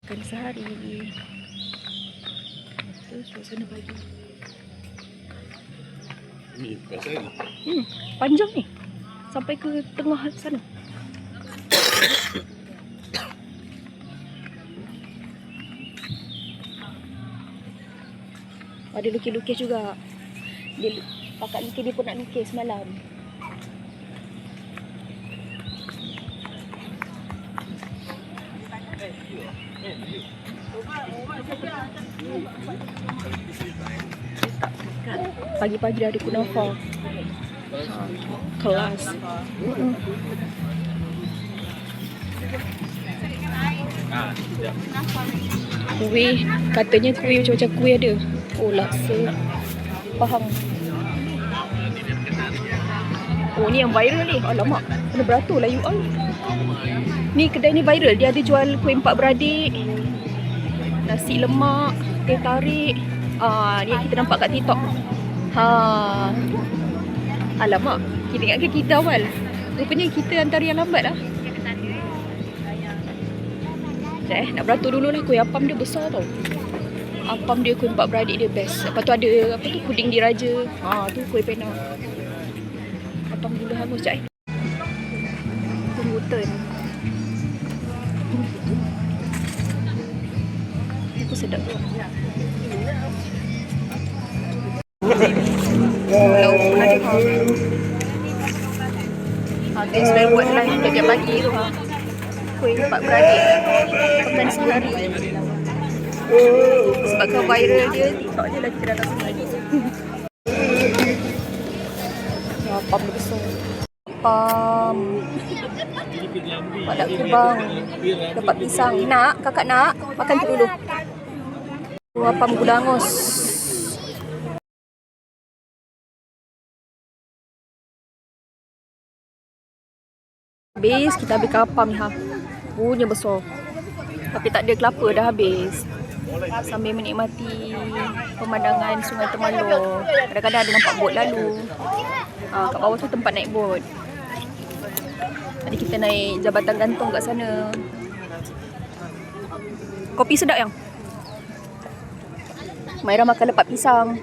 Makan sehari. Itu suasana pagi. Ni pasal Panjang ni. Sampai ke tengah sana. Ada lukis-lukis juga. Dia pakak lukis dia pun nak lukis semalam. Pagi-pagi dah ada kunafa. Kelas. Kuih, katanya kuih macam-macam kuih ada. Oh, laksa. Faham. Oh, ni yang viral ni. Alamak, kena beratur lah you all. Ni kedai ni viral. Dia ada jual kuih empat beradik, nasi lemak, teh tarik. Ni yang kita nampak kat TikTok. Alamak, kita ingatkan kita awal. Rupanya kita antara yang lambat lah. Nak beratur dulu lah. Kuih apam dia besar tau. Apam dia kuih empat beradik dia best. Lepas tu ada apa tu, puding diraja. Tu kuih pena. Apam gula hangus sekejap Tunggu turn. Itu sedap tu. Lauk pun ada. Tu yang selalu buat live tiap pagi tu. Kuih empat beradik. Makan sehari. Sebabkan viral dia, TikTok dia lah kita dah tak lagi. Apam dia besar. Apam. Padak kubang. Dapat pisang. Nak? Kakak nak? Makan tu dulu. Apam gula angus. Habis, kita ambil apam ni. Punya besar. Tapi tak ada kelapa, dah habis. Sambil menikmati pemandangan Sungai Temalur. Kadang-kadang ada nampak bot lalu. Kat bawah tu tempat naik bot. Tadi kita naik jabatan gantung kat sana. Kopi sedap yang? Maira makan lepat pisang.